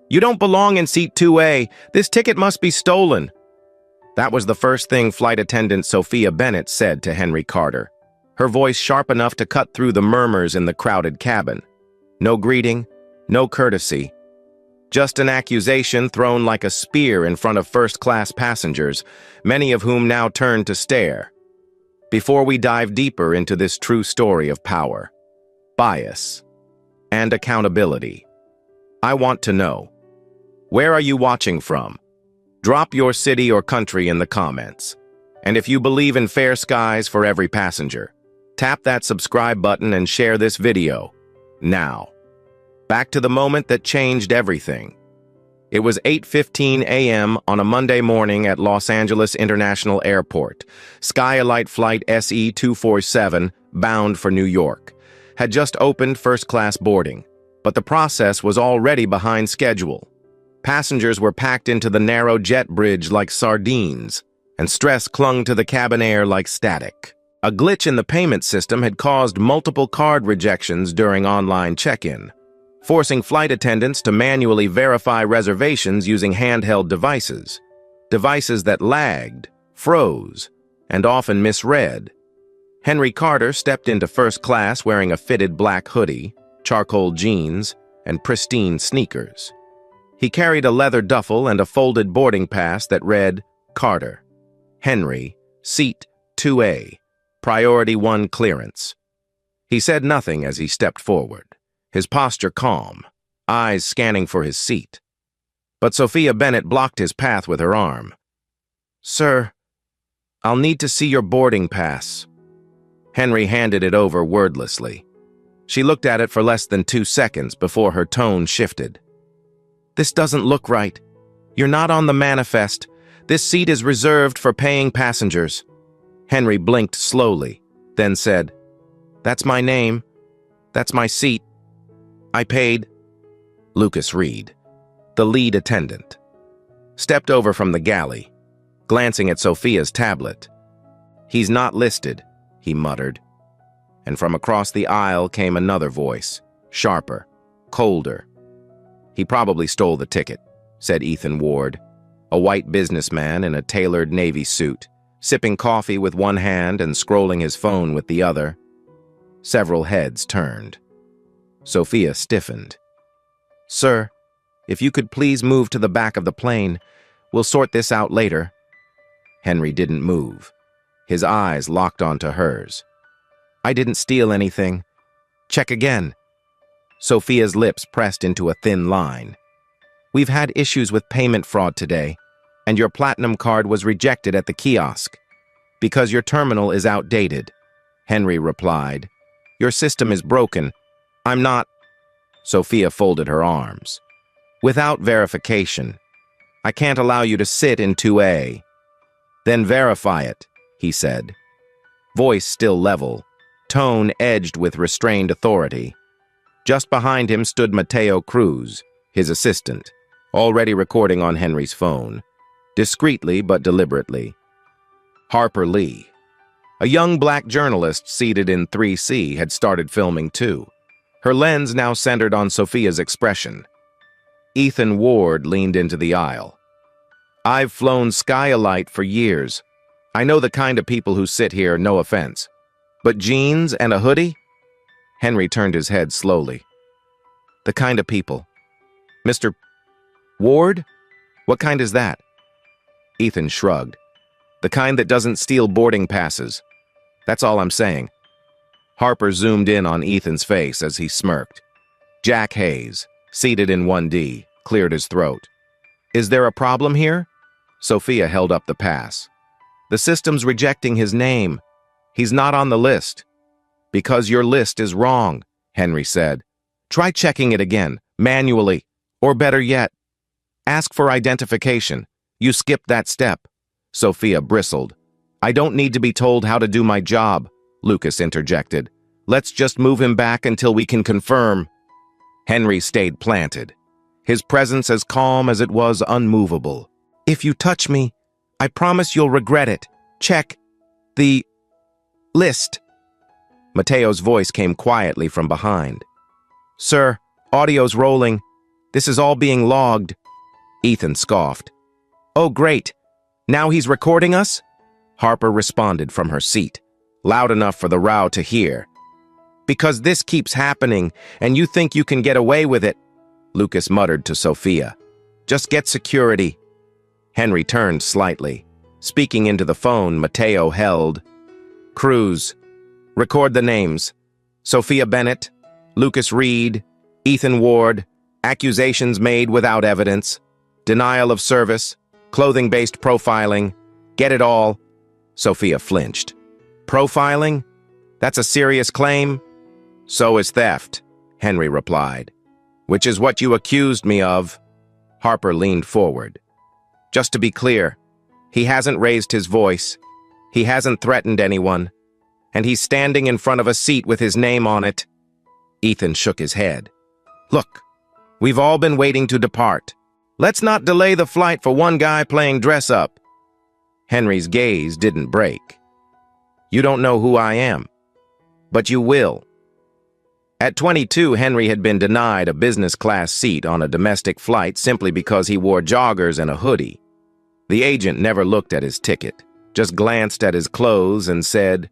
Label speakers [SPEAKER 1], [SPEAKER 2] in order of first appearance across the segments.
[SPEAKER 1] You don't belong in seat 2A. This ticket must be stolen. That was the first thing flight attendant Sophia Bennett said to Henry Carter, her voice sharp enough to cut through the murmurs in the crowded cabin. No greeting, no courtesy. Just an accusation thrown like a spear in front of first-class passengers, many of whom now turned to stare. Before we dive deeper into this true story of power, bias, and accountability, I want to know, where are you watching from? Drop your city or country in the comments. And if you believe in fair skies for every passenger, tap that subscribe button and share this video. Now, back to the moment that changed everything. It was 8:15 a.m. on a Monday morning at Los Angeles International Airport. Skylight Flight SE-247, bound for New York, had just opened first-class boarding, but the process was already behind schedule. Passengers were packed into the narrow jet bridge like sardines, and stress clung to the cabin air like static. A glitch in the payment system had caused multiple card rejections during online check-in, forcing flight attendants to manually verify reservations using handheld devices that lagged, froze, and often misread. Henry Carter stepped into first class wearing a fitted black hoodie, charcoal jeans, and pristine sneakers. He carried a leather duffel and a folded boarding pass that read, Carter, Henry, Seat 2A, Priority 1 clearance. He said nothing as he stepped forward, his posture calm, eyes scanning for his seat. But Sophia Bennett blocked his path with her arm. Sir, I'll need to see your boarding pass. Henry handed it over wordlessly. She looked at it for less than 2 seconds before her tone shifted. This doesn't look right. You're not on the manifest. This seat is reserved for paying passengers. Henry blinked slowly, then said, That's my name. That's my seat. I paid. Lucas Reed, the lead attendant, stepped over from the galley, glancing at Sophia's tablet. He's not listed, he muttered. And from across the aisle came another voice, sharper, colder. He probably stole the ticket, said Ethan Ward, a white businessman in a tailored navy suit, sipping coffee with one hand and scrolling his phone with the other. Several heads turned. Sophia stiffened. Sir, if you could please move to the back of the plane, we'll sort this out later. Henry didn't move. His eyes locked onto hers. I didn't steal anything. Check again. Sophia's lips pressed into a thin line. We've had issues with payment fraud today, and your platinum card was rejected at the kiosk. Because your terminal is outdated, Henry replied. Your system is broken. I'm not... Sophia folded her arms. Without verification, I can't allow you to sit in 2A. Then verify it, he said. Voice still level, tone edged with restrained authority. Just behind him stood Mateo Cruz, his assistant, already recording on Henry's phone, discreetly but deliberately. Harper Lee, a young black journalist seated in 3C, had started filming too, her lens now centered on Sophia's expression. Ethan Ward leaned into the aisle. I've flown Skylight for years. I know the kind of people who sit here, no offense. But jeans and a hoodie? Henry turned his head slowly. The kind of people. Mr. Ward? What kind is that? Ethan shrugged. The kind that doesn't steal boarding passes. That's all I'm saying. Harper zoomed in on Ethan's face as he smirked. Jack Hayes, seated in 1D, cleared his throat. Is there a problem here? Sophia held up the pass. The system's rejecting his name. He's not on the list. Because your list is wrong, Henry said. Try checking it again, manually, or better yet, ask for identification. You skipped that step. Sophia bristled. I don't need to be told how to do my job, Lucas interjected. Let's just move him back until we can confirm. Henry stayed planted, his presence as calm as it was unmovable. If you touch me, I promise you'll regret it. Check the list. Mateo's voice came quietly from behind. Sir, audio's rolling. This is all being logged. Ethan scoffed. Oh, great. Now he's recording us? Harper responded from her seat, loud enough for the row to hear. Because this keeps happening, and you think you can get away with it, Lucas muttered to Sophia. Just get security. Henry turned slightly. Speaking into the phone, Mateo held. Cruz. Record the names. Sophia Bennett, Lucas Reed, Ethan Ward, accusations made without evidence, denial of service, clothing-based profiling. Get it all. Sophia flinched. Profiling? That's a serious claim? So is theft, Henry replied. Which is what you accused me of. Harper leaned forward. Just to be clear, he hasn't raised his voice. He hasn't threatened anyone. And he's standing in front of a seat with his name on it. Ethan shook his head. Look, we've all been waiting to depart. Let's not delay the flight for one guy playing dress-up. Henry's gaze didn't break. You don't know who I am, but you will. At 22, Henry had been denied a business-class seat on a domestic flight simply because he wore joggers and a hoodie. The agent never looked at his ticket, just glanced at his clothes and said,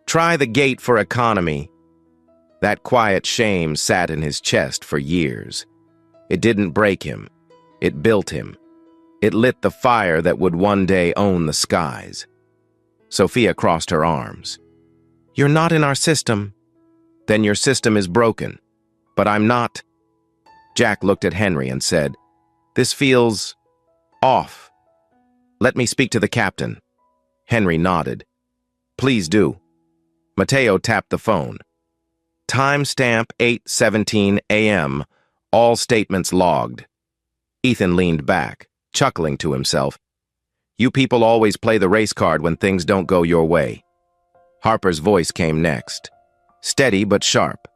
[SPEAKER 1] Try the gate for economy. That quiet shame sat in his chest for years. It didn't break him. It built him. It lit the fire that would one day own the skies. Sophia crossed her arms. You're not in our system. Then your system is broken. But I'm not. Jack looked at Henry and said, This feels off. Let me speak to the captain. Henry nodded. Please do. Mateo tapped the phone. Timestamp 8:17 a.m. All statements logged. Ethan leaned back, chuckling to himself. You people always play the race card when things don't go your way. Harper's voice came next, steady but sharp.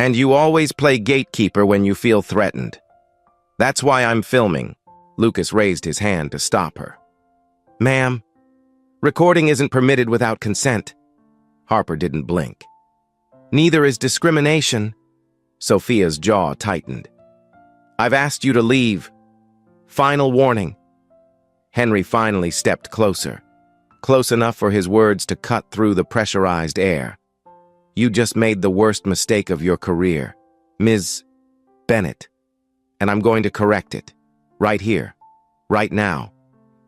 [SPEAKER 1] And you always play gatekeeper when you feel threatened. That's why I'm filming. Lucas raised his hand to stop her. Ma'am, recording isn't permitted without consent. Harper didn't blink. Neither is discrimination. Sophia's jaw tightened. I've asked you to leave. Final warning. Henry finally stepped closer, close enough for his words to cut through the pressurized air. You just made the worst mistake of your career, Ms. Bennett, and I'm going to correct it. Right here. Right now.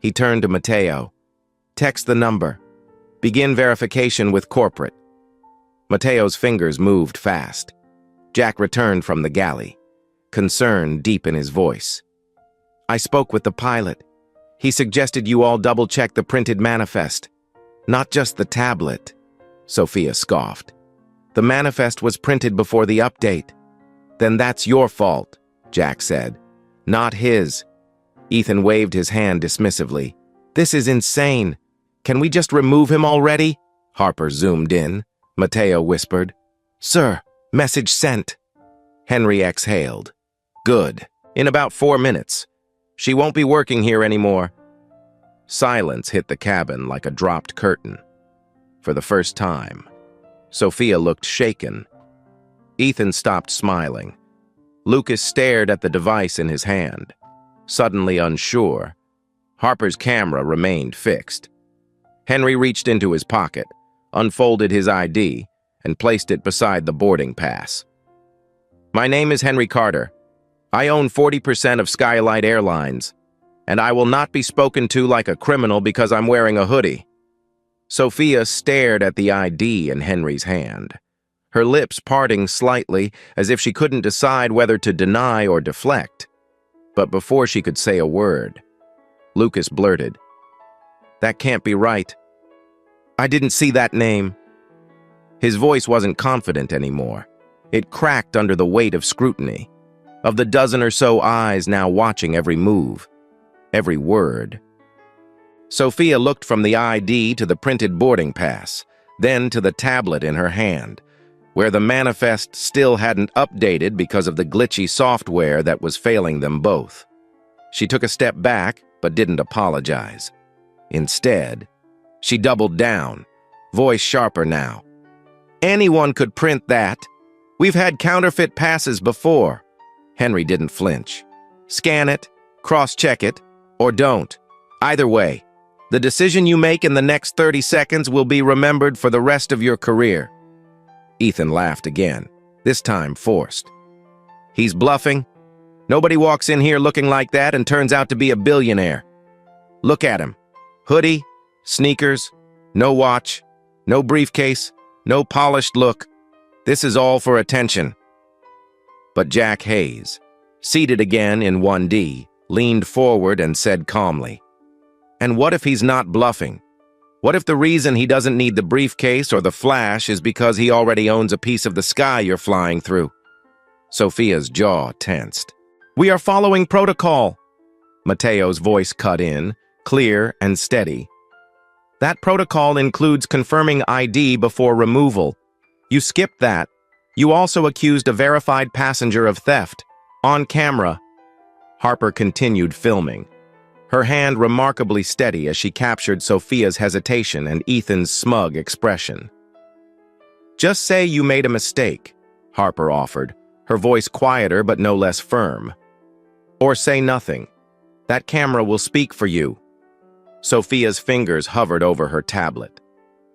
[SPEAKER 1] He turned to Mateo. Text the number. Begin verification with corporate. Mateo's fingers moved fast. Jack returned from the galley, concern deep in his voice. I spoke with the pilot. He suggested you all double-check the printed manifest, not just the tablet. Sophia scoffed. The manifest was printed before the update. Then that's your fault, Jack said. Not his. Ethan waved his hand dismissively. This is insane. Can we just remove him already? Harper zoomed in. Mateo whispered. Sir, message sent. Henry exhaled. Good. In about 4 minutes. She won't be working here anymore. Silence hit the cabin like a dropped curtain. For the first time, Sophia looked shaken. Ethan stopped smiling. Lucas stared at the device in his hand. Suddenly unsure, Harper's camera remained fixed. Henry reached into his pocket, unfolded his ID, and placed it beside the boarding pass. My name is Henry Carter. I own 40% of Skylight Airlines, and I will not be spoken to like a criminal because I'm wearing a hoodie. Sophia stared at the ID in Henry's hand, her lips parting slightly as if she couldn't decide whether to deny or deflect. But before she could say a word, Lucas blurted, That can't be right. I didn't see that name. His voice wasn't confident anymore. It cracked under the weight of scrutiny, of the dozen or so eyes now watching every move, every word. Sophia looked from the ID to the printed boarding pass, then to the tablet in her hand, where the manifest still hadn't updated because of the glitchy software that was failing them both. She took a step back, but didn't apologize. Instead, she doubled down, voice sharper now. Anyone could print that. We've had counterfeit passes before. Henry didn't flinch. Scan it, cross-check it, or don't. Either way, the decision you make in the next 30 seconds will be remembered for the rest of your career. Ethan laughed again, this time forced. He's bluffing. Nobody walks in here looking like that and turns out to be a billionaire. Look at him. Hoodie, sneakers, no watch, no briefcase, no polished look. This is all for attention. But Jack Hayes, seated again in 1D, leaned forward and said calmly, "And what if he's not bluffing? What if the reason he doesn't need the briefcase or the flash is because he already owns a piece of the sky you're flying through?" Sophia's jaw tensed. "We are following protocol." Mateo's voice cut in, clear and steady. "That protocol includes confirming ID before removal. You skipped that. You also accused a verified passenger of theft. On camera." Harper continued filming, her hand remarkably steady as she captured Sophia's hesitation and Ethan's smug expression. "Just say you made a mistake," Harper offered, her voice quieter but no less firm. "Or say nothing. That camera will speak for you." Sophia's fingers hovered over her tablet.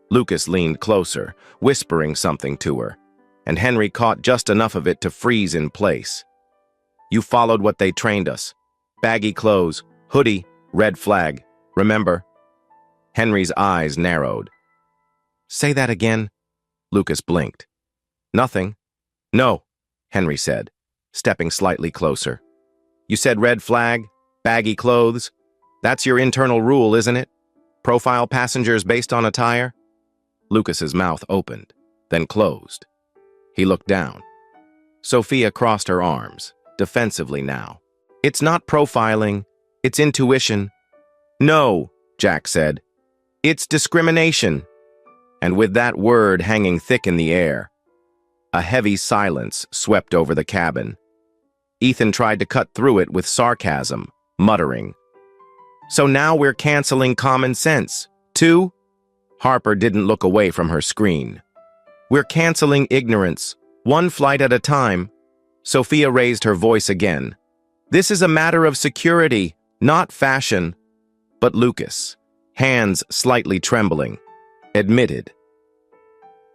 [SPEAKER 1] Lucas leaned closer, whispering something to her, and Henry caught just enough of it to freeze in place. "You followed what they trained us. Baggy clothes, hoodie, red flag. Remember?" Henry's eyes narrowed. "Say that again." Lucas blinked. "Nothing." "No," Henry said, stepping slightly closer. "You said red flag, baggy clothes. That's your internal rule, isn't it? Profile passengers based on attire?" Lucas's mouth opened, then closed. He looked down. Sophia crossed her arms, defensively now. "It's not profiling, it's intuition." "No," Jack said. "It's discrimination." And with that word hanging thick in the air, a heavy silence swept over the cabin. Ethan tried to cut through it with sarcasm, muttering, "So now we're canceling common sense, too?" Harper didn't look away from her screen. "We're canceling ignorance, one flight at a time." Sophia raised her voice again. "This is a matter of security, not fashion." But Lucas, hands slightly trembling, admitted,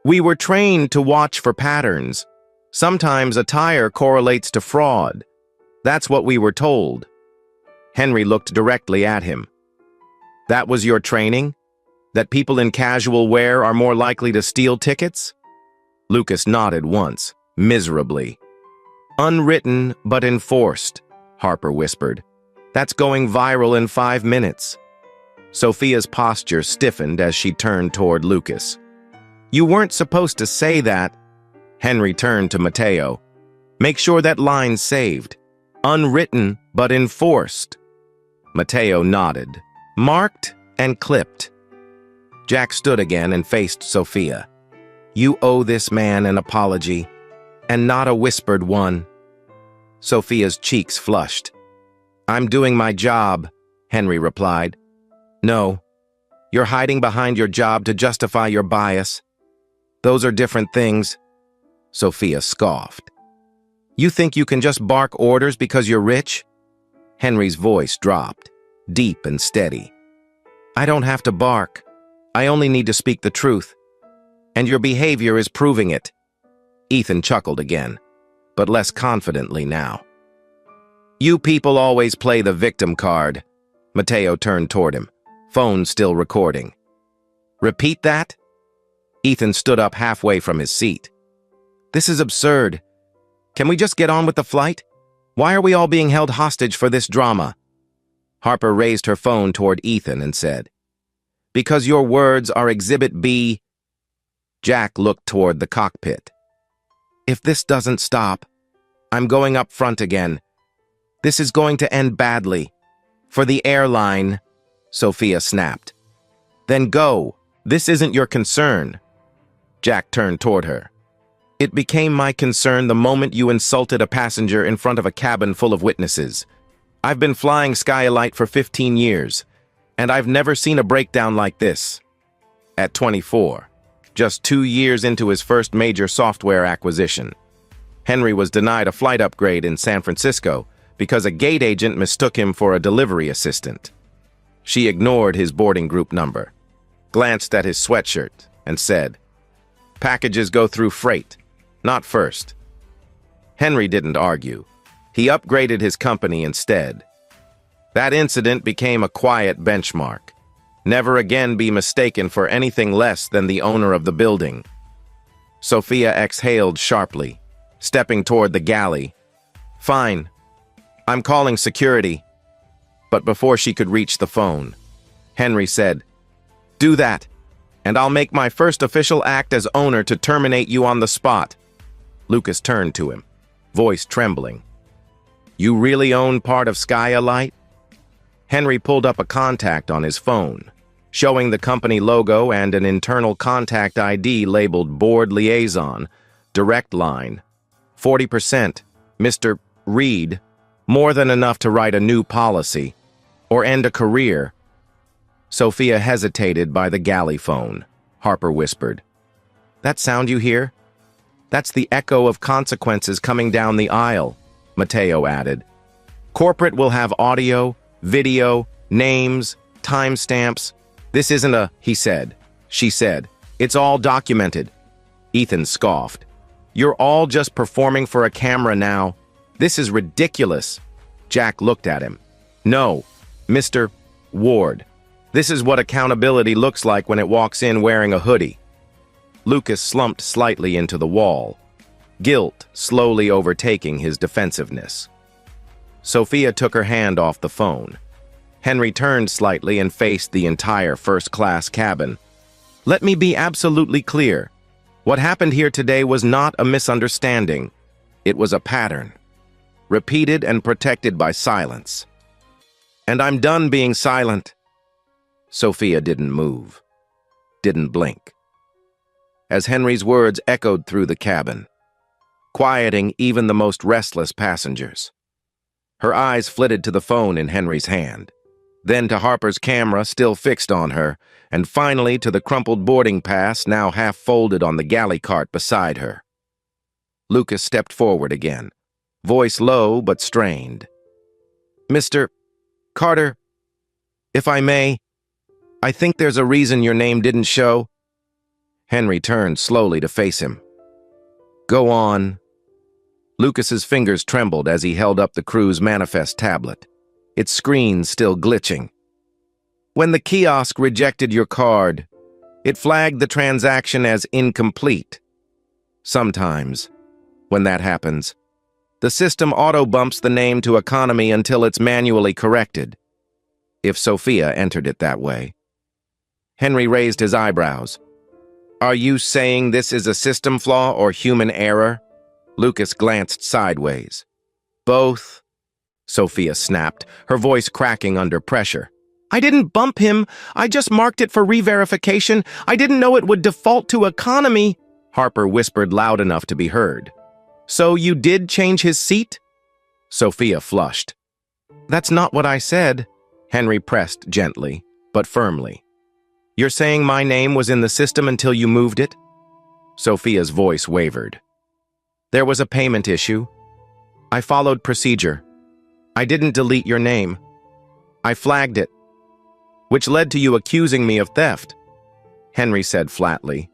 [SPEAKER 1] "We were trained to watch for patterns. Sometimes attire correlates to fraud. That's what we were told." Henry looked directly at him. "That was your training? That people in casual wear are more likely to steal tickets?" Lucas nodded once, miserably. "Unwritten but enforced," Harper whispered. "That's going viral in 5 minutes." Sophia's posture stiffened as she turned toward Lucas. "You weren't supposed to say that." Henry turned to Mateo. "Make sure that line's saved. Unwritten but enforced." Mateo nodded, marked and clipped. Jack stood again and faced Sophia. "You owe this man an apology, and not a whispered one." Sophia's cheeks flushed. "I'm doing my job," Henry replied. "No, you're hiding behind your job to justify your bias. Those are different things." Sophia scoffed. "You think you can just bark orders because you're rich?" Henry's voice dropped, deep and steady. "I don't have to bark. I only need to speak the truth. And your behavior is proving it." Ethan chuckled again, but less confidently now. "You people always play the victim card." Mateo turned toward him, phone still recording. "Repeat that?" Ethan stood up halfway from his seat. "This is absurd. Can we just get on with the flight? Why are we all being held hostage for this drama?" Harper raised her phone toward Ethan and said, "Because your words are Exhibit B." Jack looked toward the cockpit. "If this doesn't stop, I'm going up front again. This is going to end badly. For the airline," Sophia snapped. "Then go. This isn't your concern." Jack turned toward her. "It became my concern the moment you insulted a passenger in front of a cabin full of witnesses. I've been flying Skylight for 15 years, and I've never seen a breakdown like this." At 24, just 2 years into his first major software acquisition, Henry was denied a flight upgrade in San Francisco because a gate agent mistook him for a delivery assistant. She ignored his boarding group number, glanced at his sweatshirt, and said, "Packages go through freight, not first." Henry didn't argue. He upgraded his company instead. That incident became a quiet benchmark. Never again be mistaken for anything less than the owner of the building. Sophia exhaled sharply, stepping toward the galley. "Fine. I'm calling security." But before she could reach the phone, Henry said, "Do that, and I'll make my first official act as owner to terminate you on the spot." Lucas turned to him, voice trembling. "You really own part of Skylight?" Henry pulled up a contact on his phone, showing the company logo and an internal contact ID labeled Board Liaison, Direct Line. 40%, Mr. Reed, more than enough to write a new policy or end a career. Sophia hesitated by the galley phone. Harper whispered, "That sound you hear? That's the echo of consequences coming down the aisle," Mateo added. "Corporate will have audio, video, names, timestamps. This isn't a he said, she said. It's all documented." Ethan scoffed. "You're all just performing for a camera now. This is ridiculous." Jack looked at him. "No, Mr. Ward. This is what accountability looks like when it walks in wearing a hoodie." Lucas slumped slightly into the wall, guilt slowly overtaking his defensiveness. Sophia took her hand off the phone. Henry turned slightly and faced the entire first-class cabin. "Let me be absolutely clear. What happened here today was not a misunderstanding. It was a pattern, repeated and protected by silence. And I'm done being silent." Sophia didn't move, didn't blink, as Henry's words echoed through the cabin, quieting even the most restless passengers. Her eyes flitted to the phone in Henry's hand, then to Harper's camera still fixed on her, and finally to the crumpled boarding pass now half folded on the galley cart beside her. Lucas stepped forward again, voice low but strained. "Mr. Carter, if I may, I think there's a reason your name didn't show." Henry turned slowly to face him. "Go on." Lucas's fingers trembled as he held up the crew's manifest tablet, its screen still glitching. "When the kiosk rejected your card, it flagged the transaction as incomplete. Sometimes, when that happens, the system auto-bumps the name to economy until it's manually corrected. If Sophia entered it that way." Henry raised his eyebrows. "Are you saying this is a system flaw or human error?" Lucas glanced sideways. "Both," Sophia snapped, her voice cracking under pressure. "I didn't bump him. I just marked it for re-verification. I didn't know it would default to economy," Harper whispered loud enough to be heard. "So you did change his seat?" Sophia flushed. "That's not what I said," Henry pressed gently, but firmly. "You're saying my name was in the system until you moved it?" Sophia's voice wavered. "There was a payment issue. I followed procedure. I didn't delete your name. I flagged it, which led to you accusing me of theft," Henry said flatly.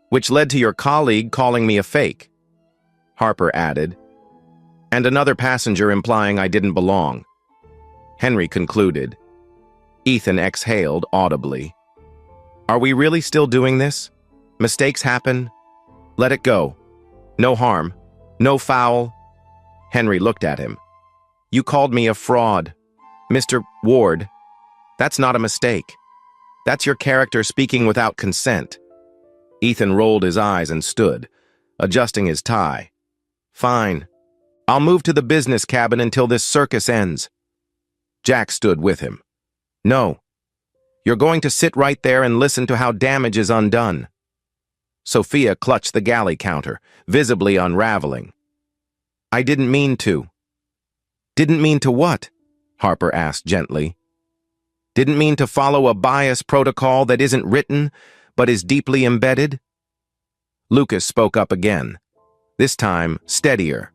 [SPEAKER 1] "Which led to your colleague calling me a fake," Harper added, "and another passenger implying I didn't belong," Henry concluded. Ethan exhaled audibly. "Are we really still doing this? Mistakes happen. Let it go. No harm. No foul." Henry looked at him. "You called me a fraud. Mr. Ward, that's not a mistake. That's your character speaking without consent." Ethan rolled his eyes and stood, adjusting his tie. "Fine. I'll move to the business cabin until this circus ends." Jack stood with him. "No. You're going to sit right there and listen to how damage is undone." Sophia clutched the galley counter, visibly unraveling. "I didn't mean to." "Didn't mean to what?" Harper asked gently. "Didn't mean to follow a bias protocol that isn't written, but is deeply embedded?" Lucas spoke up again, this time steadier.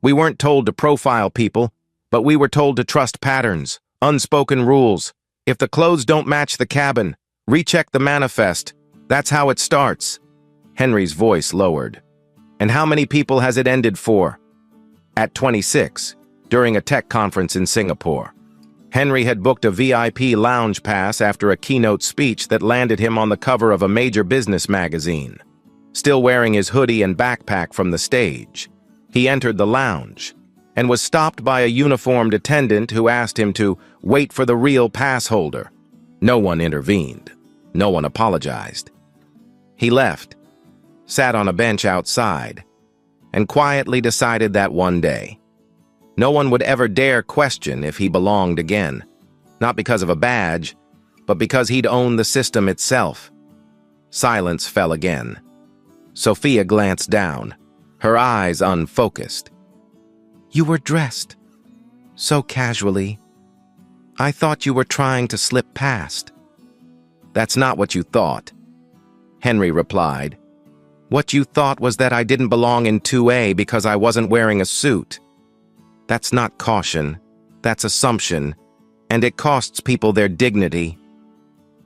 [SPEAKER 1] We weren't told to profile people, but we were told to trust patterns, unspoken rules. If the clothes don't match the cabin, recheck the manifest. That's how it starts. Henry's voice lowered. And how many people has it ended for? At 26, during a tech conference in Singapore. Henry had booked a VIP lounge pass after a keynote speech that landed him on the cover of a major business magazine. Still wearing his hoodie and backpack from the stage, he entered the lounge and was stopped by a uniformed attendant who asked him to wait for the real pass holder. No one intervened. No one apologized. He left, sat on a bench outside, and quietly decided that one day, no one would ever dare question if he belonged again, not because of a badge, but because he'd owned the system itself. Silence fell again. Sophia glanced down, her eyes unfocused. You were dressed so casually. I thought you were trying to slip past. That's not what you thought, Henry replied. What you thought was that I didn't belong in 2A because I wasn't wearing a suit. That's not caution, that's assumption, and it costs people their dignity.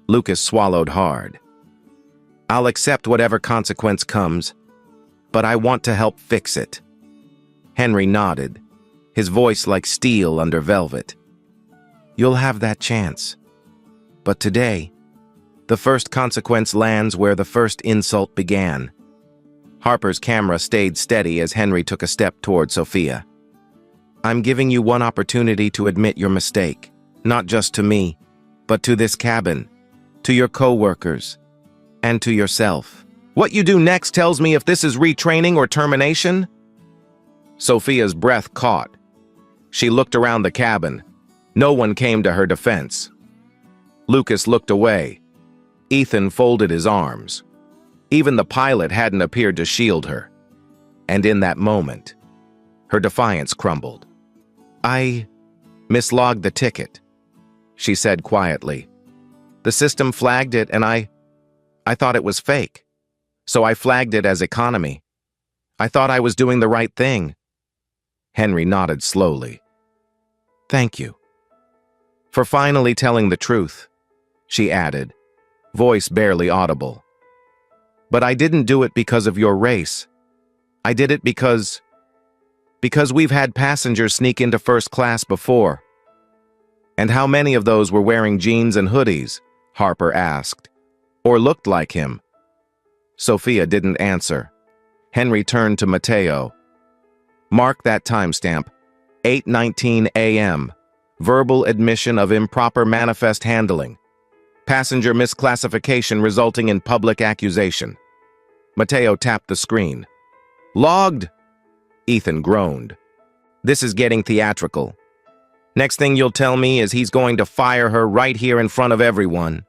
[SPEAKER 1] Lucas swallowed hard. I'll accept whatever consequence comes, but I want to help fix it. Henry nodded, his voice like steel under velvet. You'll have that chance. But today, the first consequence lands where the first insult began. Harper's camera stayed steady as Henry took a step toward Sophia. I'm giving you one opportunity to admit your mistake, not just to me, but to this cabin, to your co-workers, and to yourself. What you do next tells me if this is retraining or termination. Sophia's breath caught. She looked around the cabin. No one came to her defense. Lucas looked away. Ethan folded his arms. Even the pilot hadn't appeared to shield her. And in that moment, her defiance crumbled. I mislogged the ticket, she said quietly. The system flagged it and I thought it was fake. So I flagged it as economy. I thought I was doing the right thing. Henry nodded slowly. Thank you. For finally telling the truth, she added, voice barely audible. But I didn't do it because of your race. I did it because we've had passengers sneak into first class before. And how many of those were wearing jeans and hoodies? Harper asked. Or looked like him? Sophia didn't answer. Henry turned to Mateo. Mark that timestamp. 8:19 a.m. Verbal admission of improper manifest handling. Passenger misclassification resulting in public accusation. Mateo tapped the screen. Logged! Ethan groaned. This is getting theatrical. Next thing you'll tell me is he's going to fire her right here in front of everyone.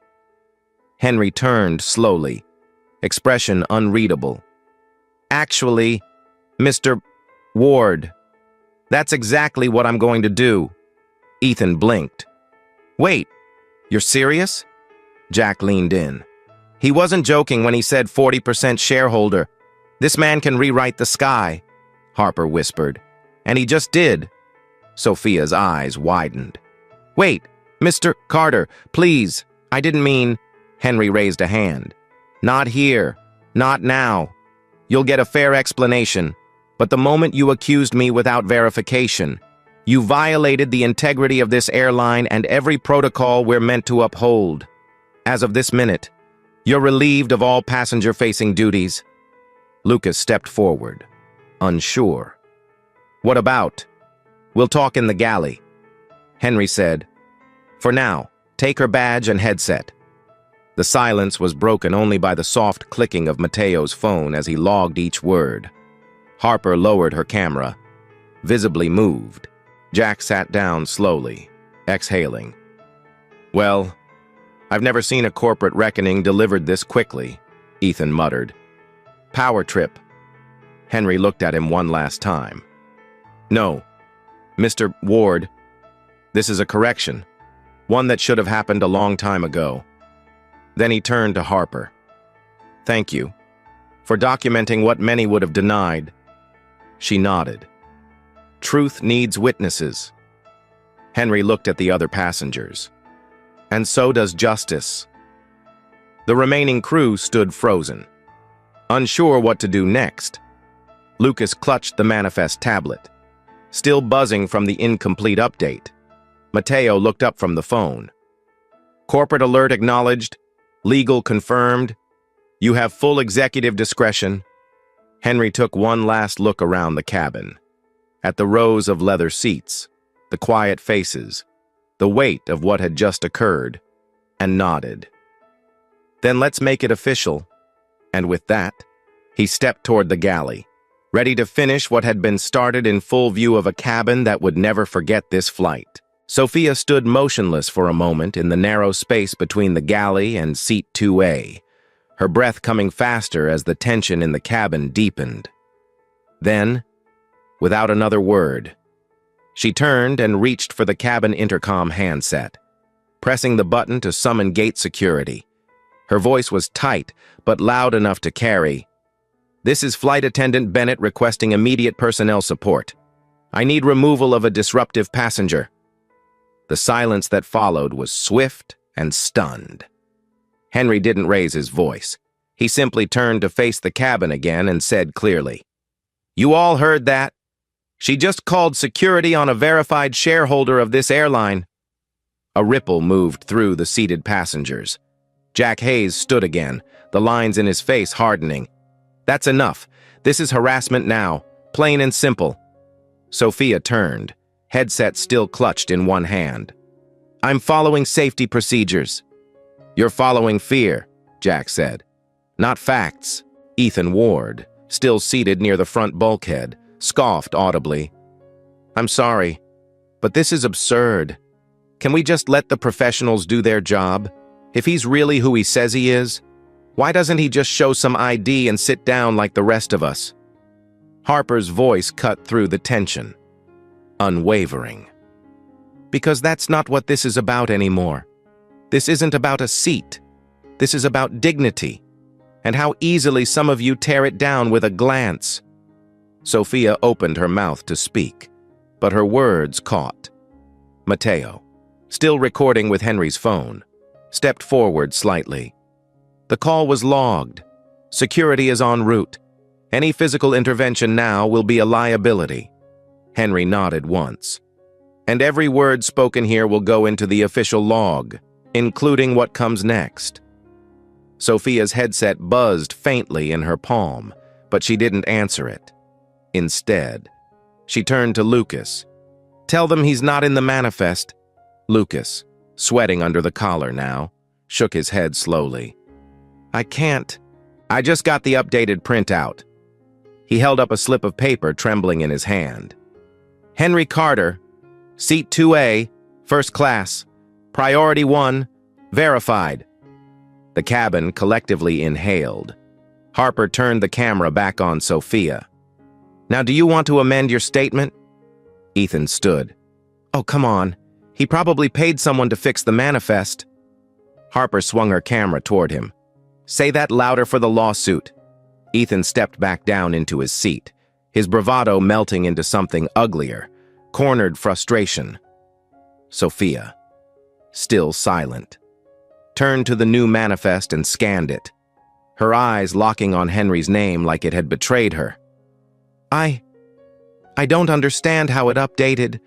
[SPEAKER 1] Henry turned slowly, expression unreadable. Actually, Mr. Ward, that's exactly what I'm going to do. Ethan blinked. Wait, you're serious? Jack leaned in. He wasn't joking when he said 40% shareholder. This man can rewrite the sky, Harper whispered. And he just did. Sophia's eyes widened. Wait, Mr. Carter, please, I didn't mean... Henry raised a hand. Not here. Not now. You'll get a fair explanation. But the moment you accused me without verification, you violated the integrity of this airline and every protocol we're meant to uphold. As of this minute, you're relieved of all passenger-facing duties. Lucas stepped forward, unsure. What about? We'll talk in the galley. Henry said, for now, take her badge and headset. The silence was broken only by the soft clicking of Mateo's phone as he logged each word. Harper lowered her camera, visibly moved. Jack sat down slowly, exhaling. Well, I've never seen a corporate reckoning delivered this quickly, Ethan muttered. Power trip. Henry looked at him one last time. No, Mr. Ward, this is a correction, one that should have happened a long time ago. Then he turned to Harper. Thank you. for documenting what many would have denied. She nodded. Truth needs witnesses. Henry looked at the other passengers. And so does justice. The remaining crew stood frozen, unsure what to do next. Lucas clutched the manifest tablet, still buzzing from the incomplete update. Mateo looked up from the phone. Corporate alert acknowledged. Legal confirmed. You have full executive discretion. Henry took one last look around the cabin, at the rows of leather seats, the quiet faces, the weight of what had just occurred, and nodded. Then let's make it official. And with that, he stepped toward the galley, ready to finish what had been started in full view of a cabin that would never forget this flight. Sophia stood motionless for a moment in the narrow space between the galley and seat 2A, her breath coming faster as the tension in the cabin deepened. Then, without another word, she turned and reached for the cabin intercom handset, pressing the button to summon gate security. Her voice was tight, but loud enough to carry. This is Flight Attendant Bennett requesting immediate personnel support. I need removal of a disruptive passenger. The silence that followed was swift and stunned. Henry didn't raise his voice. He simply turned to face the cabin again and said clearly, "You all heard that? She just called security on a verified shareholder of this airline." A ripple moved through the seated passengers. Jack Hayes stood again, the lines in his face hardening. "That's enough. This is harassment now, plain and simple." Sophia turned, headset still clutched in one hand. "I'm following safety procedures." "You're following fear," Jack said. "Not facts." Ethan Ward, still seated near the front bulkhead, scoffed audibly. "I'm sorry, but this is absurd. Can we just let the professionals do their job? If he's really who he says he is, why doesn't he just show some ID and sit down like the rest of us?" Harper's voice cut through the tension, unwavering. "Because that's not what this is about anymore. This isn't about a seat. This is about dignity, and how easily some of you tear it down with a glance." Sophia opened her mouth to speak, but her words caught. Mateo, still recording with Henry's phone, stepped forward slightly. "The call was logged. Security is en route. Any physical intervention now will be a liability." Henry nodded once. "And every word spoken here will go into the official log, including what comes next." Sophia's headset buzzed faintly in her palm, but she didn't answer it. Instead, she turned to Lucas. "Tell them he's not in the manifest." Lucas, sweating under the collar now, shook his head slowly. "I can't. I just got the updated printout." He held up a slip of paper trembling in his hand. "Henry Carter, Seat 2A, First Class, Priority 1, Verified." The cabin collectively inhaled. Harper turned the camera back on Sophia. "Now, do you want to amend your statement?" Ethan stood. "Oh, come on. He probably paid someone to fix the manifest." Harper swung her camera toward him. "Say that louder for the lawsuit." Ethan stepped back down into his seat, his bravado melting into something uglier, cornered frustration. Sophia, still silent, turned to the new manifest and scanned it, her eyes locking on Henry's name like it had betrayed her. I don't understand how it updated.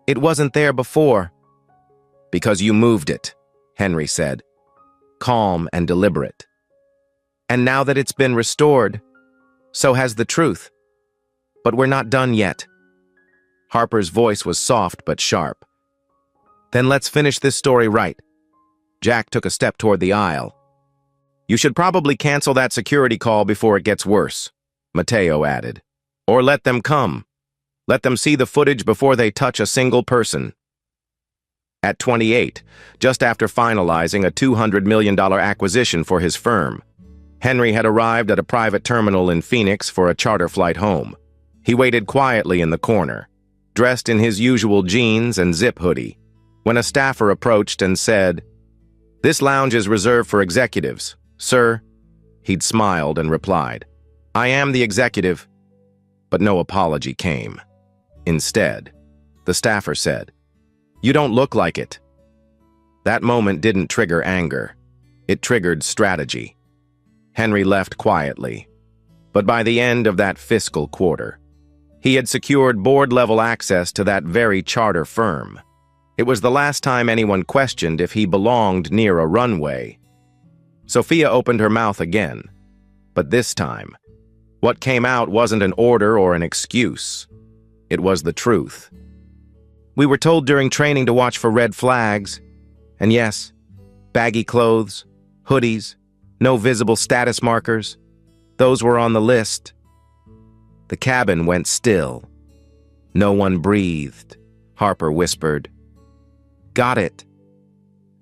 [SPEAKER 1] It wasn't there before." "Because you moved it," Henry said, calm and deliberate. "And now that it's been restored, so has the truth. But we're not done yet." Harper's voice was soft but sharp. "Then let's finish this story right." Jack took a step toward the aisle. "You should probably cancel that security call before it gets worse," Mateo added. "Or let them come. Let them see the footage before they touch a single person." At 28, just after finalizing a $200 million acquisition for his firm, Henry had arrived at a private terminal in Phoenix for a charter flight home. He waited quietly in the corner, dressed in his usual jeans and zip hoodie, when a staffer approached and said, "This lounge is reserved for executives, sir." He'd smiled and replied, "I am the executive." But no apology came. Instead, the staffer said, "You don't look like it." That moment didn't trigger anger. It triggered strategy. Henry left quietly. But by the end of that fiscal quarter, he had secured board-level access to that very charter firm. It was the last time anyone questioned if he belonged near a runway. Sophia opened her mouth again, but this time, what came out wasn't an order or an excuse. It was the truth. "We were told during training to watch for red flags. And yes, baggy clothes, hoodies, no visible status markers. Those were on the list." The cabin went still. No one breathed. Harper whispered, "Got it,"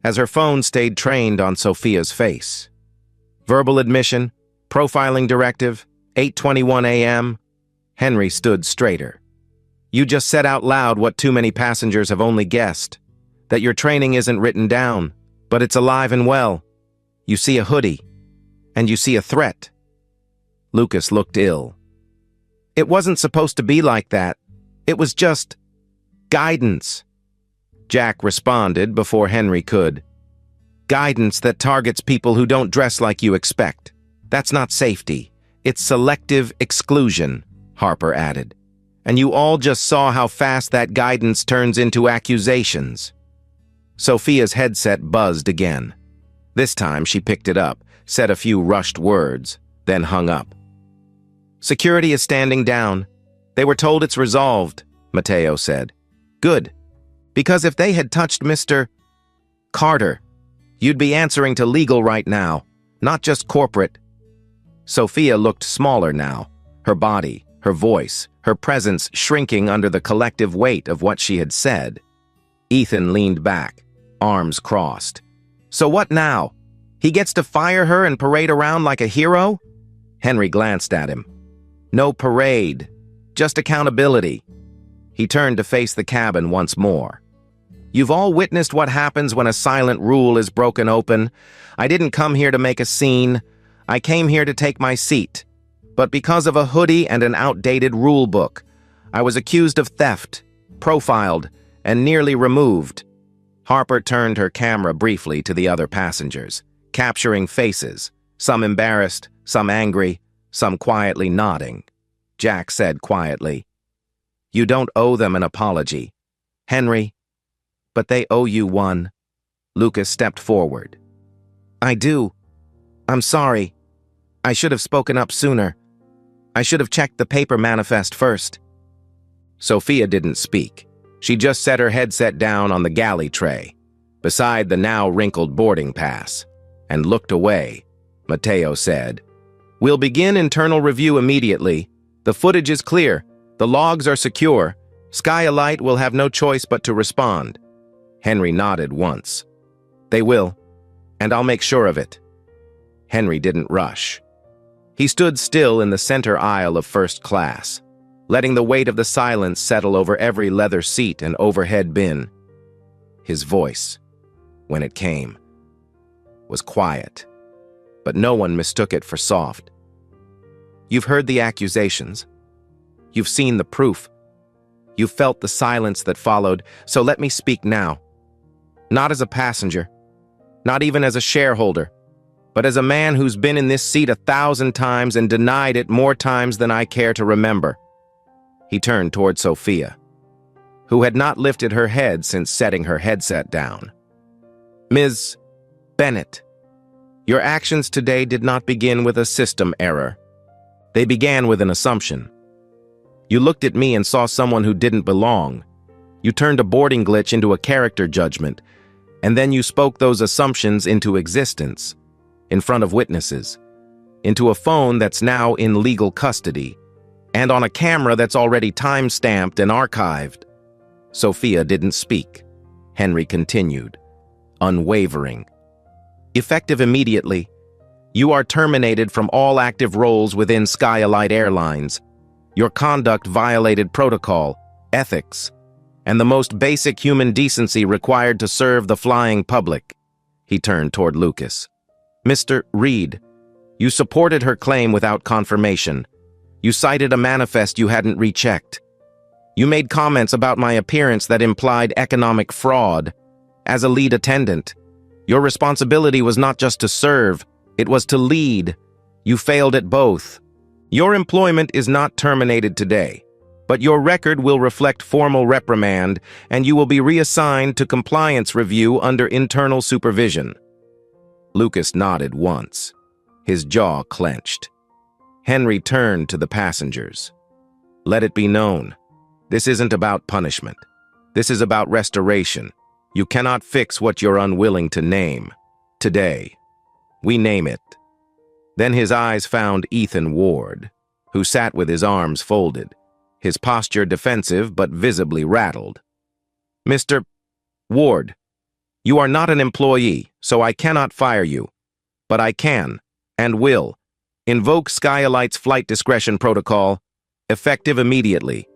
[SPEAKER 1] as her phone stayed trained on Sophia's face. Verbal admission, profiling directive, 8:21 a.m. Henry stood straighter. "You just said out loud what too many passengers have only guessed, that your training isn't written down, but it's alive and well. You see a hoodie, and you see a threat." Lucas looked ill. "It wasn't supposed to be like that. It was just guidance." Jack responded before Henry could. "Guidance that targets people who don't dress like you expect. That's not safety. It's selective exclusion," Harper added. "And you all just saw how fast that guidance turns into accusations." Sophia's headset buzzed again. This time she picked it up, said a few rushed words, then hung up. "Security is standing down. They were told it's resolved," Mateo said. "Good. Because if they had touched Mr. Carter, you'd be answering to legal right now, not just corporate." Sophia looked smaller now, her body, her voice, her presence shrinking under the collective weight of what she had said. Ethan leaned back, arms crossed. "So what now? He gets to fire her and parade around like a hero?" Henry glanced at him. "No parade, just accountability." He turned to face the cabin once more. "You've all witnessed what happens when a silent rule is broken open. I didn't come here to make a scene. I came here to take my seat. But because of a hoodie and an outdated rule book, I was accused of theft, profiled, and nearly removed." Harper turned her camera briefly to the other passengers, capturing faces, some embarrassed, some angry, some quietly nodding. Jack said quietly, "You don't owe them an apology, Henry, but they owe you one." Lucas stepped forward. "I do. I'm sorry. I should have spoken up sooner. I should have checked the paper manifest first." Sophia didn't speak. She just set her headset down on the galley tray, beside the now wrinkled boarding pass, and looked away. Mateo said, "We'll begin internal review immediately. The footage is clear. The logs are secure. Skylight will have no choice but to respond." Henry nodded once. "They will, and I'll make sure of it." Henry didn't rush. He stood still in the center aisle of first class, letting the weight of the silence settle over every leather seat and overhead bin. His voice, when it came, was quiet, but no one mistook it for soft. "You've heard the accusations. You've seen the proof. You've felt the silence that followed, so let me speak now. Not as a passenger, not even as a shareholder, but as a man who's been in this seat 1,000 times and denied it more times than I care to remember." He turned toward Sophia, who had not lifted her head since setting her headset down. "Ms. Bennett, your actions today did not begin with a system error. They began with an assumption. You looked at me and saw someone who didn't belong. You turned a boarding glitch into a character judgment, and then you spoke those assumptions into existence, in front of witnesses, into a phone that's now in legal custody, and on a camera that's already time-stamped and archived." Sophia didn't speak. Henry continued, unwavering. "Effective immediately, you are terminated from all active roles within Skylight Airlines. Your conduct violated protocol, ethics, and the most basic human decency required to serve the flying public." He turned toward Lucas. "Mr. Reed, You supported her claim without confirmation. You cited a manifest you hadn't rechecked. You made comments about my appearance that implied economic fraud. As a lead attendant, your responsibility was not just to serve, it was to lead. You failed at both. Your employment is not terminated today, but your record will reflect formal reprimand, and you will be reassigned to compliance review under internal supervision. Lucas nodded once. His jaw clenched. Henry turned to the passengers. Let it be known, this isn't about punishment. This is about restoration. You cannot fix what you're unwilling to name. Today, we name it. Then his eyes found Ethan Ward, who sat with his arms folded, his posture defensive but visibly rattled. Mr. Ward, you are not an employee, so I cannot fire you. But I can, and will, invoke Skylight's flight discretion protocol, effective immediately.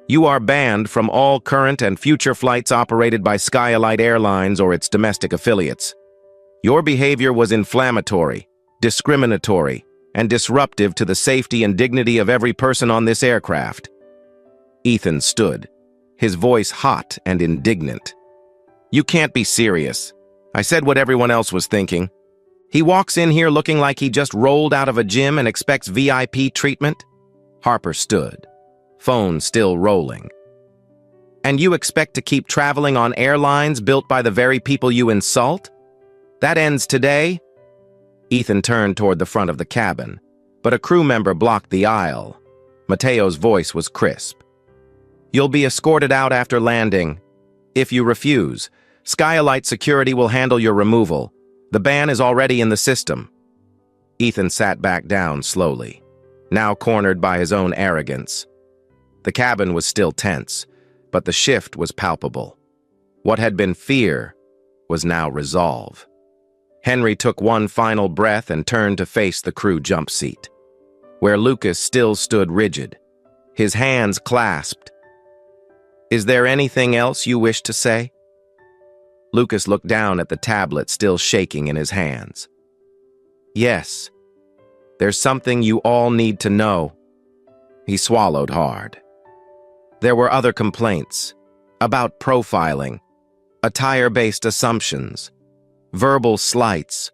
[SPEAKER 1] You are banned from all current and future flights operated by Skylight Airlines or its domestic affiliates. Your behavior was inflammatory, discriminatory, and disruptive to the safety and dignity of every person on this aircraft. Ethan stood, his voice hot and indignant. You can't be serious. I said what everyone else was thinking. He walks in here looking like he just rolled out of a gym and expects VIP treatment? Harper stood, phone still rolling. And you expect to keep traveling on airlines built by the very people you insult? That ends today? Ethan turned toward the front of the cabin, but a crew member blocked the aisle. Mateo's voice was crisp. You'll be escorted out after landing. If you refuse, Skylight Security will handle your removal. The ban is already in the system. Ethan sat back down slowly, now cornered by his own arrogance. The cabin was still tense, but the shift was palpable. What had been fear was now resolve. Henry took one final breath and turned to face the crew jump seat, where Lucas still stood rigid, his hands clasped. Is there anything else you wish to say? Lucas looked down at the tablet still shaking in his hands. Yes, there's something you all need to know. He swallowed hard. There were other complaints about profiling, attire-based assumptions, verbal slights.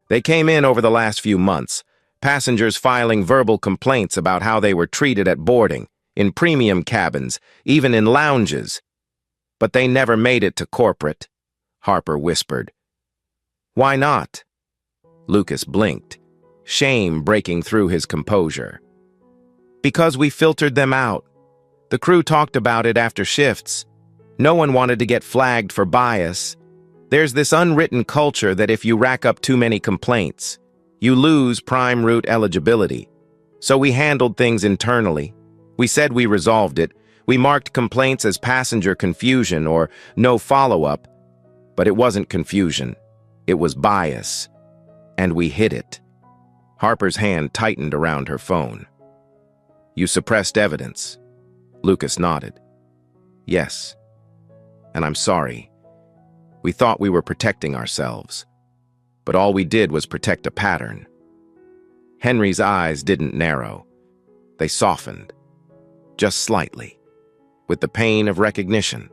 [SPEAKER 1] They came in over the last few months, passengers filing verbal complaints about how they were treated at boarding, in premium cabins, even in lounges. But they never made it to corporate, Harper whispered. Why not? Lucas blinked, shame breaking through his composure. Because we filtered them out. The crew talked about it after shifts. No one wanted to get flagged for bias. There's this unwritten culture that if you rack up too many complaints, you lose prime route eligibility. So we handled things internally. We said we resolved it. We marked complaints as passenger confusion or no follow-up. But it wasn't confusion. It was bias. And we hid it. Harper's hand tightened around her phone. You suppressed evidence. Lucas nodded. Yes. And I'm sorry. We thought we were protecting ourselves. But all we did was protect a pattern. Henry's eyes didn't narrow. They softened. Just slightly. With the pain of recognition.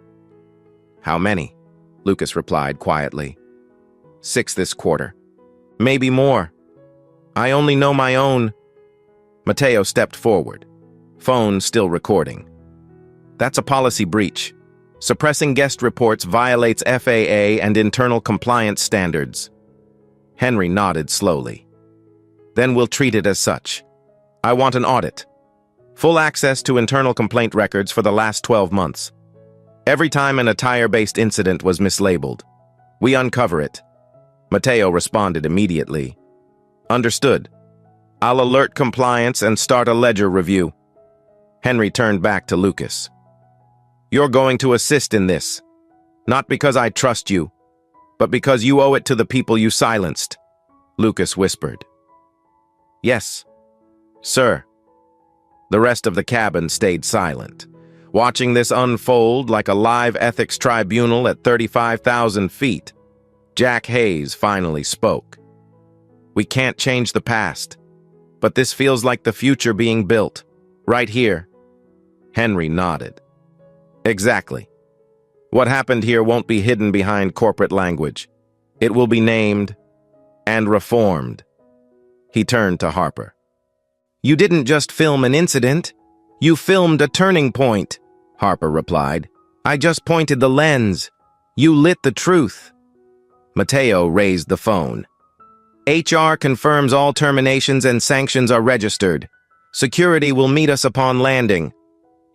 [SPEAKER 1] How many? Lucas replied quietly. 6 this quarter. Maybe more. I only know my own. Mateo stepped forward. Phone still recording. That's a policy breach. Suppressing guest reports violates FAA and internal compliance standards. Henry nodded slowly. Then we'll treat it as such. I want an audit. Full access to internal complaint records for the last 12 months. Every time an attire-based incident was mislabeled, we uncover it. Mateo responded immediately. Understood. I'll alert compliance and start a ledger review. Henry turned back to Lucas. You're going to assist in this, not because I trust you, but because you owe it to the people you silenced, Lucas whispered. Yes, sir. The rest of the cabin stayed silent, watching this unfold like a live ethics tribunal at 35,000 feet. Jack Hayes finally spoke. We can't change the past. But this feels like the future being built. Right here. Henry nodded. Exactly. What happened here won't be hidden behind corporate language. It will be named and reformed. He turned to Harper. You didn't just film an incident. You filmed a turning point, Harper replied. I just pointed the lens. You lit the truth. Mateo raised the phone. HR confirms all terminations and sanctions are registered. Security will meet us upon landing.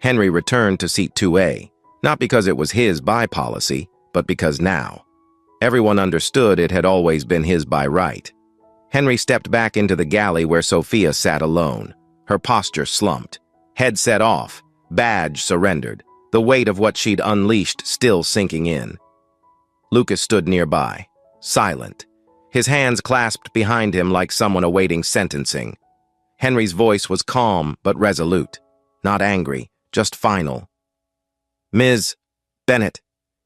[SPEAKER 1] Henry returned to seat 2A, not because it was his by policy, but because now. Everyone understood it had always been his by right. Henry stepped back into the galley where Sophia sat alone. Her posture slumped. Headset off, badge surrendered, the weight of what she'd unleashed still sinking in. Lucas stood nearby, silent, his hands clasped behind him like someone awaiting sentencing. Henry's voice was calm but resolute, not angry, just final. Ms. Bennett,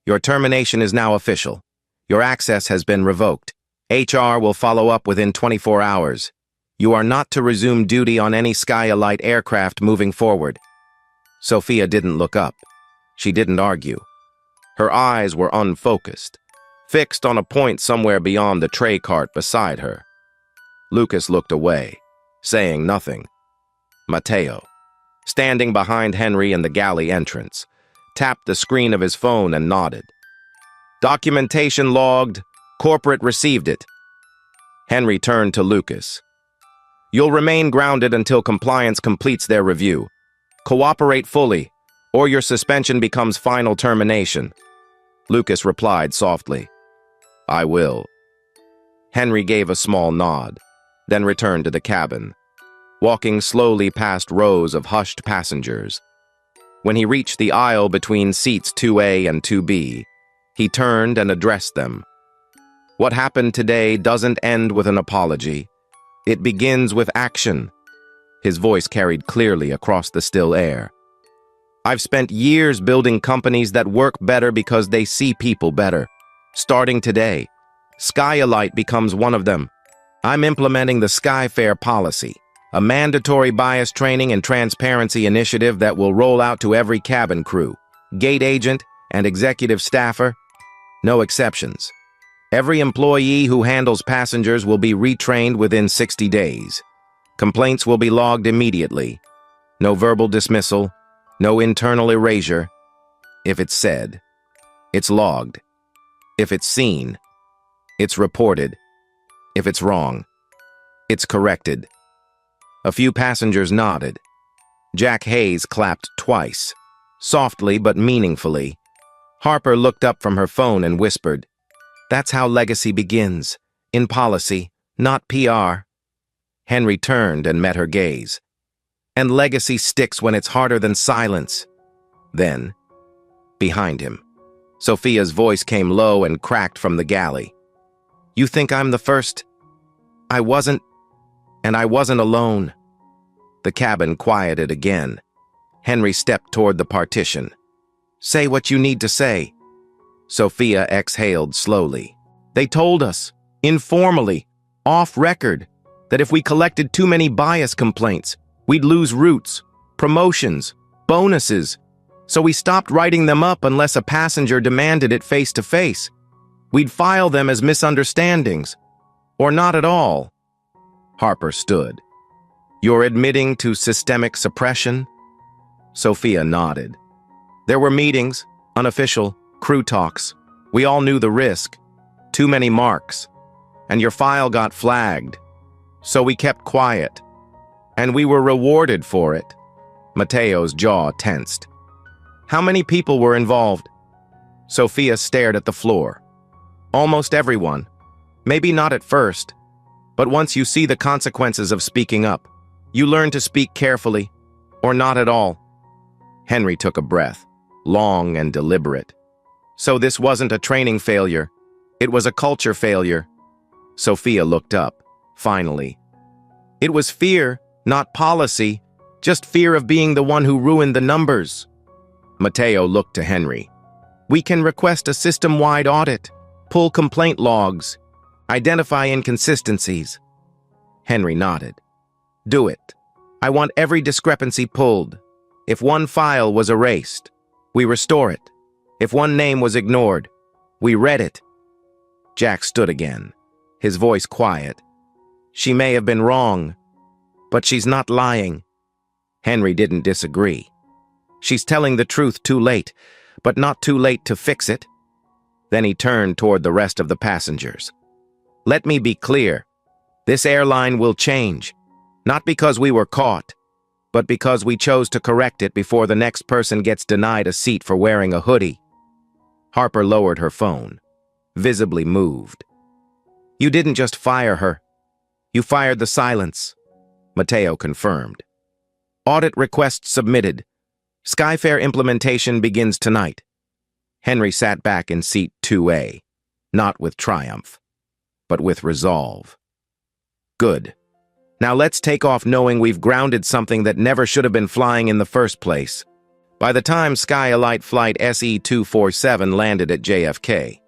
[SPEAKER 1] your termination is now official. Your access has been revoked. HR will follow up within 24 hours. You are not to resume duty on any Skyalite aircraft moving forward. Sophia didn't look up. She didn't argue. Her eyes were unfocused, fixed on a point somewhere beyond the tray cart beside her. Lucas looked away, saying nothing. Mateo, standing behind Henry in the galley entrance, tapped the screen of his phone and nodded. Documentation logged. Corporate received it. Henry turned to Lucas. You'll remain grounded until compliance completes their review. Cooperate fully, or your suspension becomes final termination. Lucas replied softly, I will. Henry gave a small nod, then returned to the cabin, walking slowly past rows of hushed passengers. When he reached the aisle between seats 2A and 2B, he turned and addressed them. What happened today doesn't end with an apology. It begins with action. His voice carried clearly across the still air. I've spent years building companies that work better because they see people better. Starting today, Skyalite becomes one of them. I'm implementing the Skyfair policy, a mandatory bias training and transparency initiative that will roll out to every cabin crew, gate agent, and executive staffer. No exceptions. Every employee who handles passengers will be retrained within 60 days. Complaints will be logged immediately. No verbal dismissal, no internal erasure. If it's said, it's logged. If it's seen, it's reported. If it's wrong, it's corrected. A few passengers nodded. Jack Hayes clapped twice, softly but meaningfully. Harper looked up from her phone and whispered, That's how legacy begins, in policy, not PR. Henry turned and met her gaze. And legacy sticks when it's harder than silence. Then, behind him, Sophia's voice came low and cracked from the galley. You think I'm the first? I wasn't, and I wasn't alone. The cabin quieted again. Henry stepped toward the partition. Say what you need to say. Sophia exhaled slowly. They told us, informally, off record, that if we collected too many bias complaints, we'd lose routes, promotions, bonuses. So we stopped writing them up unless a passenger demanded it face to face. We'd file them as misunderstandings, or not at all. Harper stood. You're admitting to systemic suppression? Sophia nodded. There were meetings, unofficial, crew talks. We all knew the risk. Too many marks. And your file got flagged. So we kept quiet. And we were rewarded for it. Mateo's jaw tensed. How many people were involved? Sophia stared at the floor. Almost everyone. Maybe not at first. But once you see the consequences of speaking up, you learn to speak carefully, or not at all. Henry took a breath, long and deliberate. So this wasn't a training failure. It was a culture failure. Sophia looked up, finally. It was fear, not policy, just fear of being the one who ruined the numbers. Mateo looked to Henry. We can request a system-wide audit, pull complaint logs, identify inconsistencies. Henry nodded. Do it. I want every discrepancy pulled. If one file was erased, we restore it. If one name was ignored, we read it. Jack stood again, his voice quiet. She may have been wrong, but she's not lying. Henry didn't disagree. She's telling the truth too late, but not too late to fix it. Then he turned toward the rest of the passengers. Let me be clear. This airline will change, not because we were caught, but because we chose to correct it before the next person gets denied a seat for wearing a hoodie. Harper lowered her phone, visibly moved. You didn't just fire her. You fired the silence, Mateo confirmed. Audit request submitted. Skyfare implementation begins tonight. Henry sat back in seat 2A, not with triumph, but with resolve. Good. Now let's take off knowing we've grounded something that never should have been flying in the first place. By the time Skyalite Flight SE-247 landed at JFK,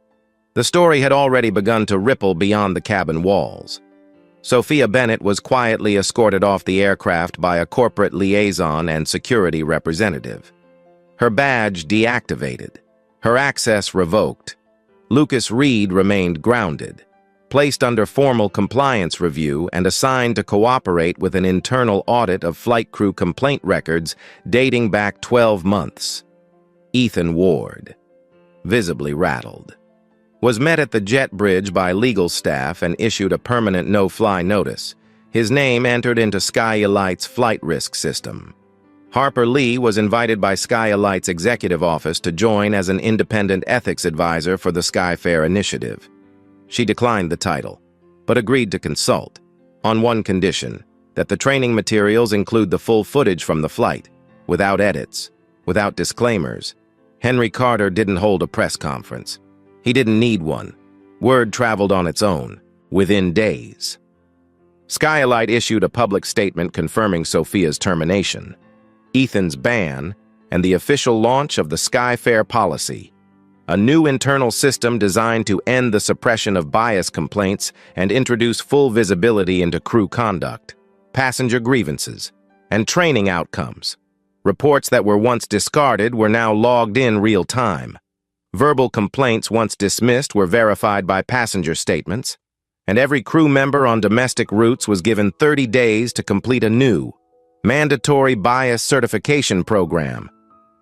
[SPEAKER 1] the story had already begun to ripple beyond the cabin walls. Sophia Bennett was quietly escorted off the aircraft by a corporate liaison and security representative. Her badge deactivated, her access revoked. Lucas Reed remained grounded, placed under formal compliance review and assigned to cooperate with an internal audit of flight crew complaint records dating back 12 months. Ethan Ward, visibly rattled, was met at the jet bridge by legal staff and issued a permanent no-fly notice. His name entered into Skyalite's flight risk system. Harper Lee was invited by Skyalite's executive office to join as an independent ethics advisor for the Skyfare initiative. She declined the title, but agreed to consult, on one condition, that the training materials include the full footage from the flight, without edits, without disclaimers. Henry Carter didn't hold a press conference. He didn't need one. Word traveled on its own, within days. Skyalite issued a public statement confirming Sophia's termination, Ethan's ban, and the official launch of the Skyfare policy, a new internal system designed to end the suppression of bias complaints and introduce full visibility into crew conduct, passenger grievances, and training outcomes. Reports that were once discarded were now logged in real time. Verbal complaints once dismissed were verified by passenger statements, and every crew member on domestic routes was given 30 days to complete a new, mandatory bias certification program.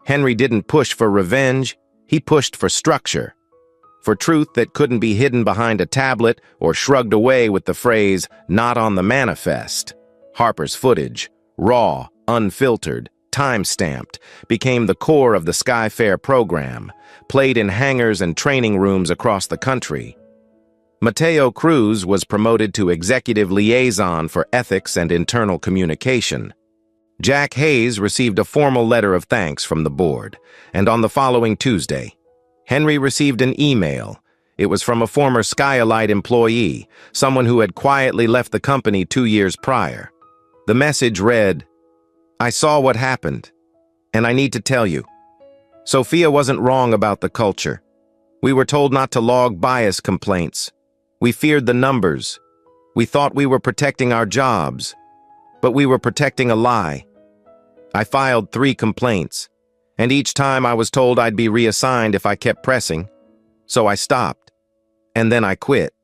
[SPEAKER 1] Henry didn't push for revenge, he pushed for structure, for truth that couldn't be hidden behind a tablet or shrugged away with the phrase, "not on the manifest." Harper's footage, raw, unfiltered, time-stamped, became the core of the Skyfare program, played in hangars and training rooms across the country. Mateo Cruz was promoted to executive liaison for ethics and internal communication. Jack Hayes received a formal letter of thanks from the board, and on the following Tuesday, Henry received an email. It was from a former Skyalite employee, someone who had quietly left the company 2 years prior. The message read, I saw what happened, and I need to tell you. Sophia wasn't wrong about the culture. We were told not to log bias complaints. We feared the numbers. We thought we were protecting our jobs, but we were protecting a lie. I filed 3 complaints, and each time I was told I'd be reassigned if I kept pressing, so I stopped, and then I quit.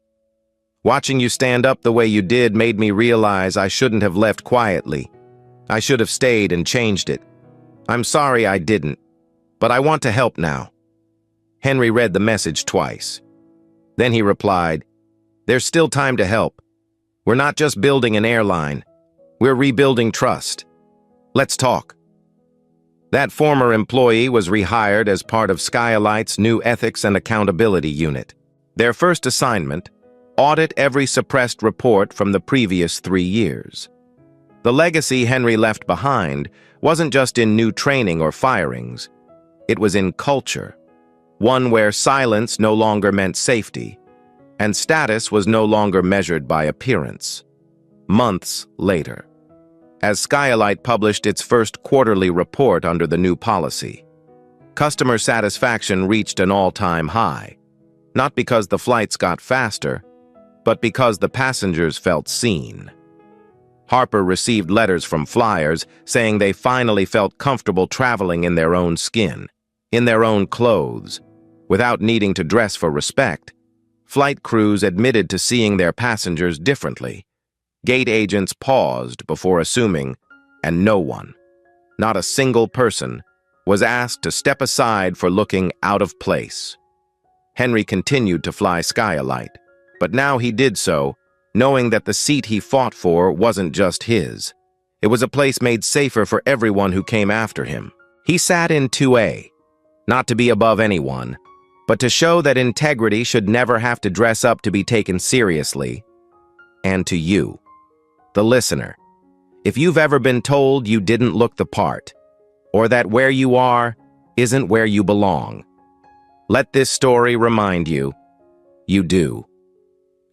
[SPEAKER 1] Watching you stand up the way you did made me realize I shouldn't have left quietly. I should have stayed and changed it. I'm sorry I didn't, but I want to help now. Henry read the message twice. Then he replied, There's still time to help. We're not just building an airline. We're rebuilding trust. Let's talk. That former employee was rehired as part of Skyalite's new Ethics and Accountability Unit. Their first assignment, audit every suppressed report from the previous 3 years. The legacy Henry left behind wasn't just in new training or firings. It was in culture, one where silence no longer meant safety, and status was no longer measured by appearance. Months later, as Skyalite published its first quarterly report under the new policy, customer satisfaction reached an all-time high, not because the flights got faster, but because the passengers felt seen. Harper received letters from flyers saying they finally felt comfortable traveling in their own skin, in their own clothes, without needing to dress for respect. Flight crews admitted to seeing their passengers differently. Gate agents paused before assuming, and no one, not a single person, was asked to step aside for looking out of place. Henry continued to fly Skylight, but now he did so, knowing that the seat he fought for wasn't just his. It was a place made safer for everyone who came after him. He sat in 2A, not to be above anyone, but to show that integrity should never have to dress up to be taken seriously. And to you, the listener, if you've ever been told you didn't look the part, or that where you are isn't where you belong, let this story remind you, you do.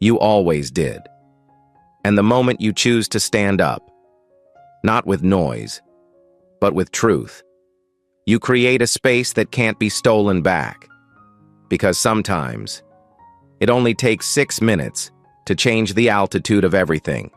[SPEAKER 1] You always did. And the moment you choose to stand up, not with noise, but with truth, you create a space that can't be stolen back. Because sometimes, it only takes 6 minutes to change the altitude of everything.